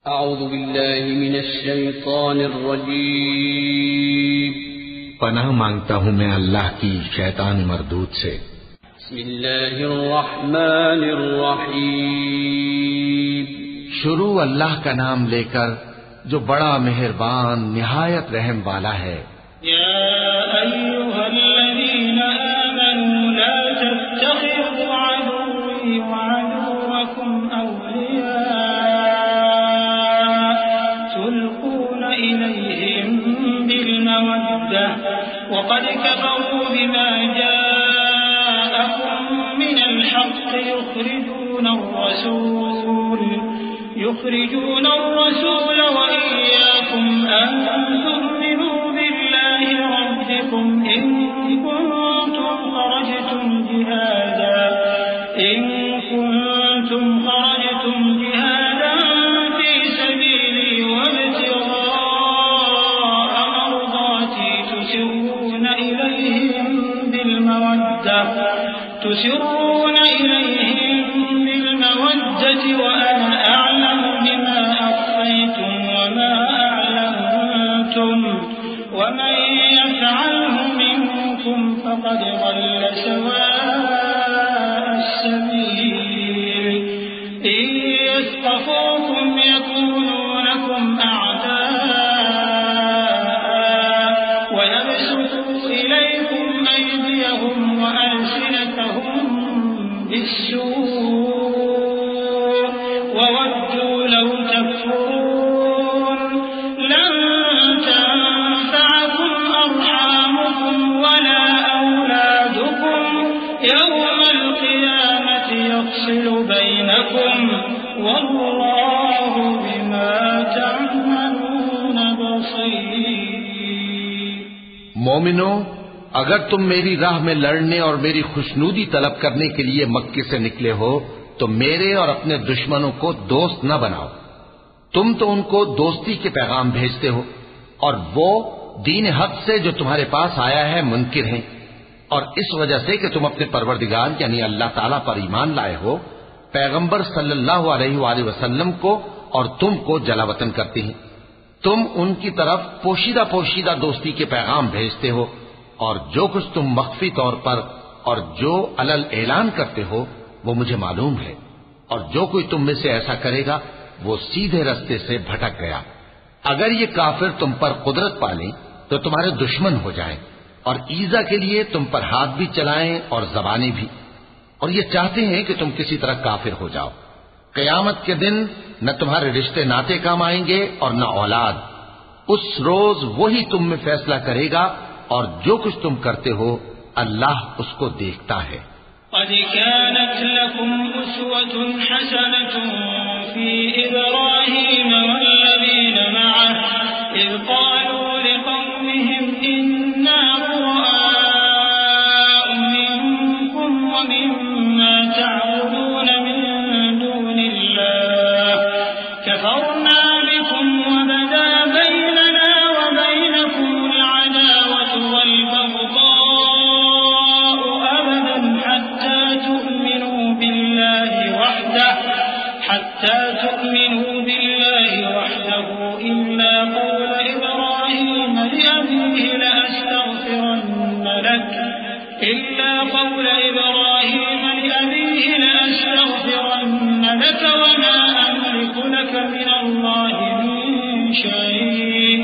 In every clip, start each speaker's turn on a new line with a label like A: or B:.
A: अऊज़ु बिल्लाहि मिनश शैतानिर रजीम।
B: पनाह मांगता हूँ मैं अल्लाह की शैतान मरदूद से।
A: बिस्मिल्लाहिर रहमानिर रहीम।
B: शुरू अल्लाह का नाम लेकर जो बड़ा मेहरबान निहायत रहम वाला है।
C: या अय्युहल्लज़ीना आमनू ला तत्तखिज़ू अदुव्वी व अदुव्वकुम अवलिया तुल्क़ूना इलैहिम बिलमवद्दह व क़द कफ़रू बिमा जाअकुम मिनल हक़्क़ युख़रिजूना अर्रसूल व इय्याकुम अन तु'मिनू बिल्लाहि रब्बिकुम इन कुंतुम खरजतुम जिहादन फी सबीली वब्तिग़ाअ मरदाती तुसिर्रूना इलैहिम बिलमवद्दति व अना अअलमु बिमा अख़फ़य्तुम वमा अअलनतुम वमन यफ़अलहु मिनकुम फ़क़द ضل सवाअ السبيل إن يثقفوكم يكونوا لكم أعداء ويبسطوا إليكم أيديهم وألسنتهم بالسوء وودوا لو تكفرون لن تنفعكم أرحامكم ولا أولادكم يوم القيامة يفصل بينكم والله بما تعملون بصير।
B: मोमिनो, अगर तुम मेरी राह में लड़ने और मेरी खुशनूदी तलब करने के लिए मक्के से निकले हो तो मेरे और अपने दुश्मनों को दोस्त न बनाओ। तुम तो उनको दोस्ती के पैगाम भेजते हो और वो दीन हक से जो तुम्हारे पास आया है मुनकिर हैं, और इस वजह से कि तुम अपने परवरदिगार यानी अल्लाह ताला पर ईमान लाए हो, पैगंबर सल्लल्लाहु अलैहि वसल्लम को और तुमको जलावतन करते हैं। तुम उनकी तरफ पोशीदा पोशीदा दोस्ती के पैगाम भेजते हो और जो कुछ तुम मख्फी तौर पर और जो अलल ऐलान करते हो वो मुझे मालूम है, और जो कोई तुम में से ऐसा करेगा वो सीधे रास्ते से भटक गया। अगर ये काफिर तुम पर कुदरत पालें तो तुम्हारे दुश्मन हो जाएं और ईजा के लिए तुम पर हाथ भी चलाएं और जबानें भी, और ये चाहते हैं कि तुम किसी तरह काफिर हो जाओ। कयामत के दिन न तुम्हारे रिश्ते नाते काम आएंगे और न औलाद। उस रोज वही तुम में फैसला करेगा और जो कुछ तुम करते हो अल्लाह उसको देखता है।
C: قد كانت لكم أسوة حسنة في إبراهيم والذين معه إذ قالوا لقومهم إنا براء منكم ومما تعبدون من دون الله كفرنا بكم وبدا بيننا وبينكم العداوة والبغضاء أبدا حتى تؤمنوا بالله وحده إلا قول إبراهيم لأبيه لأستغفرن لك وما أملك لك من الله من شيء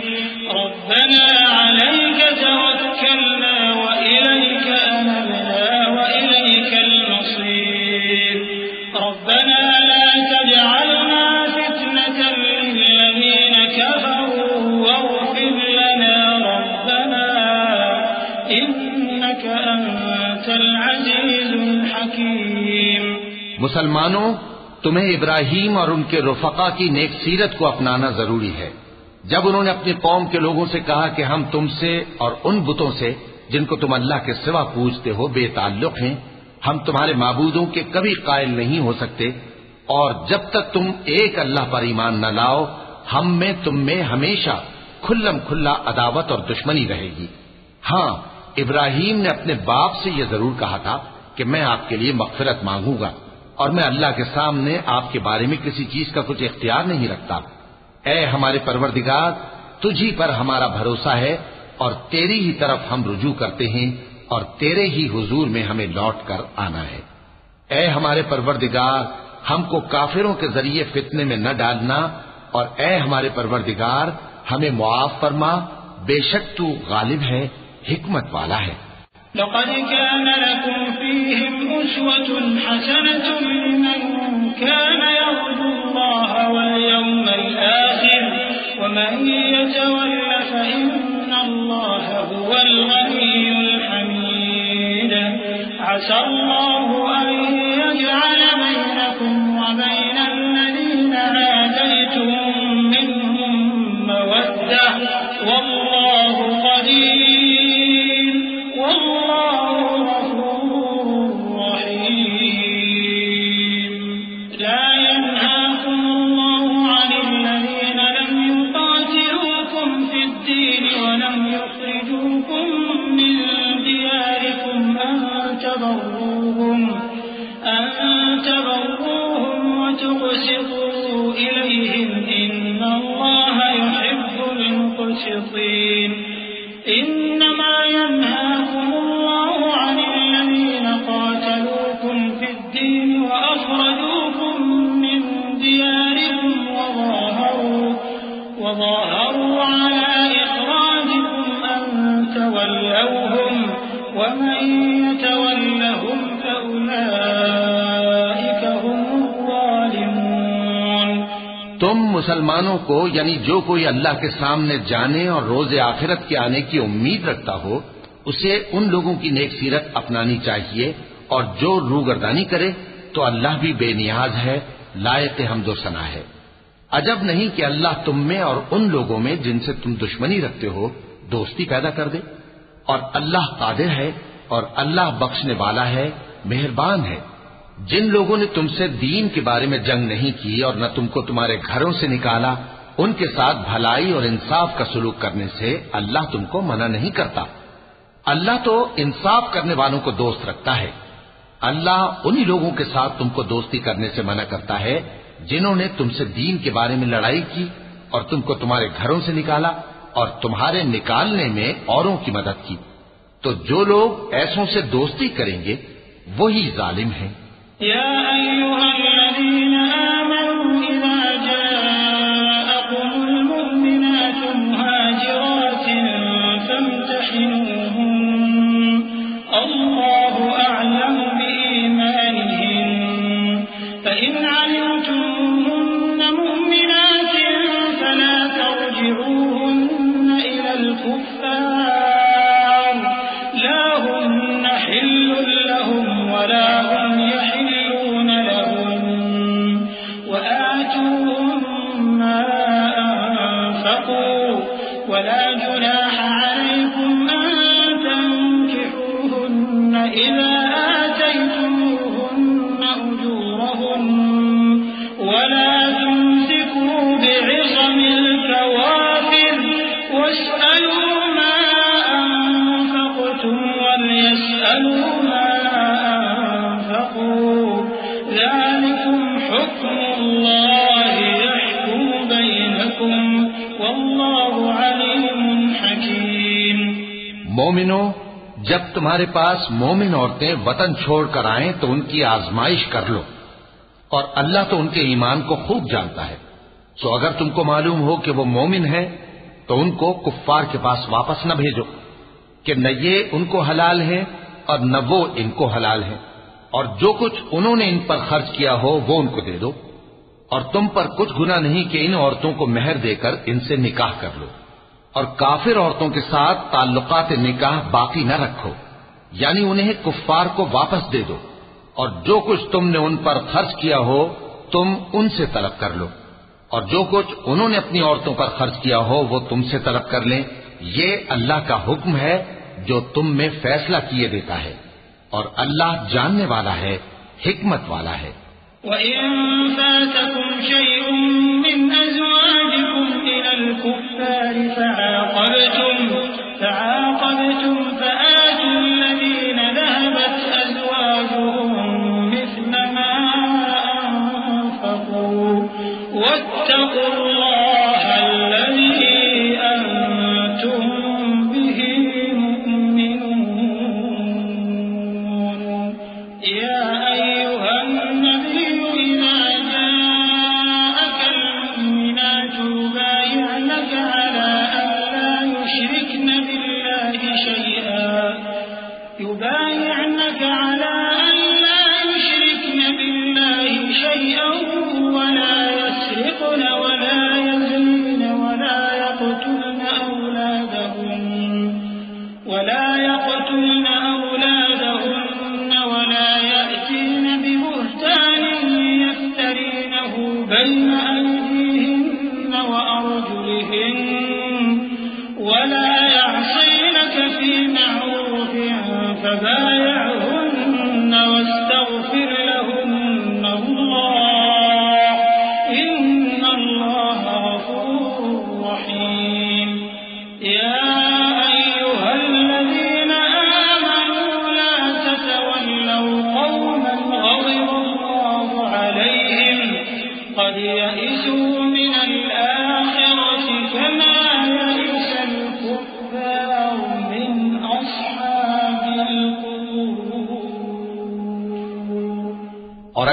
C: ربنا عليك توكلنا وإليك أنبنا وإليك المصير ربنا لا تجعلنا فتنة للذين كفروا واغفر لنا ربنا إنك أنت العزيز الحكيم।
B: मुसलमानों, तुम्हें इब्राहीम और उनके रुफका की नेक सीरत को अपनाना जरूरी है। जब उन्होंने अपनी कौम के लोगों से कहा कि हम तुमसे और उन बुतों से जिनको तुम अल्लाह के सिवा पूजते हो बेताल्लुक हैं, हम तुम्हारे माबूदों के कभी कायल नहीं हो सकते, और जब तक तुम एक अल्लाह पर ईमान न लाओ हम में तुम में हमेशा खुल्लम खुल्ला अदावत और दुश्मनी रहेगी। हाँ, इब्राहीम ने अपने बाप से यह जरूर कहा था कि मैं आपके लिए मग़फ़िरत मांगूंगा और मैं अल्लाह के सामने आपके बारे में किसी चीज का कुछ इख्तियार नहीं रखता, ऐ हमारे परवरदिगार, तुझी पर हमारा भरोसा है और तेरी ही तरफ हम रुजू करते हैं और तेरे ही हुजूर में हमें लौट कर आना है। ऐ हमारे परवरदिगार, हमको काफिरों के जरिए फितने में न डालना और ऐ हमारे परवरदिगार, हमें मुआफ फरमा, बेशक तू गालिब है, हिकमत वाला है।
C: लक़द कान लकुम फ़ीहिम उस्वतुन हसनतुन लिमन कान यर्जुल्लाह वल यौमल आखिर वमन यतवल्ल फ़इन्नल्लाह हुवल गनियुल हमीद। असल्लाहु अन यजअल बैनकुम व बैनल लज़ीना आदैतुम मिनहुम मवद्दह वल्लाहु क़दीर إنما ينهاكم الله عن الذين قاتلوكم في الدين وأخرجوكم من دياركم وظاهروا على إخراجكم أن تولوهم ومن يتولهم فأولئك هم الظالمون।
B: तुम मुसलमानों को यानी जो कोई अल्लाह के सामने जाने और रोज़े आखिरत के आने की उम्मीद रखता हो, उसे उन लोगों की नेक सीरत अपनानी चाहिए और जो रूगर्दानी करे तो अल्लाह भी बेनियाज है, लायक हम्दो सना है। अजब नहीं कि अल्लाह तुम में और उन लोगों में जिनसे तुम दुश्मनी रखते हो दोस्ती पैदा कर दे। और अल्लाह कादिर है और अल्लाह बख्शने वाला है, मेहरबान है। जिन लोगों ने तुमसे दीन के बारे में जंग नहीं की और न तुमको तुम्हारे घरों से निकाला, उनके साथ भलाई और इंसाफ का सलूक करने से अल्लाह तुमको मना नहीं करता। अल्लाह तो इंसाफ करने वालों को दोस्त रखता है। अल्लाह उन्हीं लोगों के साथ तुमको दोस्ती करने से मना करता है जिन्होंने तुमसे दीन के बारे में लड़ाई की और तुमको तुम्हारे घरों से निकाला और तुम्हारे निकालने में औरों की मदद की। तो जो लोग ऐसों से दोस्ती करेंगे वही जालिम हैं।
C: या अय्युहल्लज़ीना आमनू इज़ा जाअकुमुल मुमिनातु मुहाजिरातिन फम्तहिनूहुन अल्लाहु अअलमु बिईमानिहिन फ़इन अलिमतुमुहुन्न मुमिनातिन फला तर्जि'ूहुन्न इलल कुफ़्फ़ार ला हुन्न हिल्लुन लहुम वला हुम यहिल्लून लहुम वआतूहुम मा अनफ़क़ू वला जुनाह अलैकुम अन तंकिहूहुन्न इज़ा आतयतुमूहुन्न उजूरहुन्न वला तुमसिकू बि'िصमिल कवाफ़िर वस्अलू मा अनफ़क़्तुम वलयस्अलू मा अनफ़क़ू ज़ालिकुम हुक्मुल्लाहि यहकुमु बैनकुम वल्लाहु अलीमुन हकीम।
B: मोमिनो, जब तुम्हारे पास मोमिन औरतें वतन छोड़कर आएं तो उनकी आजमाइश कर लो और अल्लाह तो उनके ईमान को खूब जानता है। सो अगर तुमको मालूम हो कि वो मोमिन है तो उनको कुफ्फार के पास वापस न भेजो कि न ये उनको हलाल है और न वो इनको हलाल है, और जो कुछ उन्होंने इन पर खर्च किया हो वो उनको दे दो। और तुम पर कुछ गुनाह नहीं कि इन औरतों को मेहर देकर इनसे निकाह कर लो। और काफिर औरतों के साथ ताल्लुकात निकाह बाकी न रखो, यानी उन्हें कुफ्फार को वापस दे दो। और जो कुछ तुमने उन पर खर्च किया हो तुम उनसे तलब कर लो, और जो कुछ उन्होंने अपनी औरतों पर खर्च किया हो वो तुमसे तलब कर लें। ये अल्लाह का हुक्म है जो तुम में फैसला किए देता है, और अल्लाह जानने वाला है, हिकमत वाला है।
C: वइन फातकुम शयउन मिन अज़वाजिकुम इलल कुफ़्फ़ारि फ़अक़बतुम फ़आतुल लज़ीना ज़हबत अज़वाजुहुम मिस्ल मा अनफ़क़ू वत्तक़ुल्लाह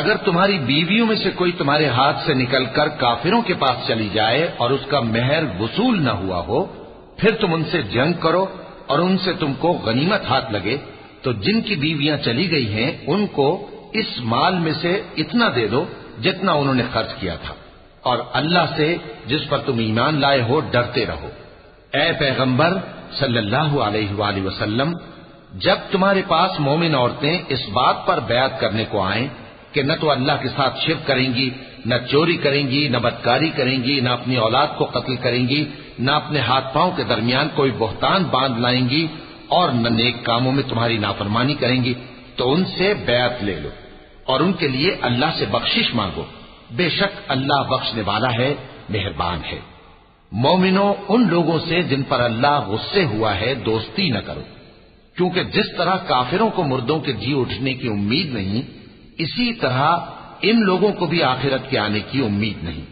B: अगर तुम्हारी बीवियों में से कोई तुम्हारे हाथ से निकलकर काफिरों के पास चली जाए और उसका मेहर वसूल न हुआ हो, फिर तुम उनसे जंग करो और उनसे तुमको गनीमत हाथ लगे, तो जिनकी बीवियां चली गई हैं उनको इस माल में से इतना दे दो जितना उन्होंने खर्च किया था, और अल्लाह से जिस पर तुम ईमान लाए हो डरते रहो। ए पैगंबर सल्लल्लाहु अलैहि वसल्लम, जब तुम्हारे पास मोमिन औरतें इस बात पर बयात करने को आए कि न तो अल्लाह के साथ शिर्क करेंगी, न चोरी करेंगी, न बदकारी करेंगी, न अपनी औलाद को कत्ल करेंगी, न अपने हाथ पांव के दरमियान कोई बोहतान बांध लाएंगी, और न नेक कामों में तुम्हारी नाफरमानी करेंगी, तो उनसे बयात ले लो और उनके लिए अल्लाह से बख्शिश मांगो। बेशक अल्लाह बख्शने वाला है, मेहरबान है। मोमिनो, उन लोगों से जिन पर अल्लाह गुस्से हुआ है दोस्ती न करो, क्योंकि जिस तरह काफिरों को मुर्दों के जी उठने की उम्मीद नहीं, इसी तरह इन लोगों को भी आखिरत के आने की उम्मीद नहीं।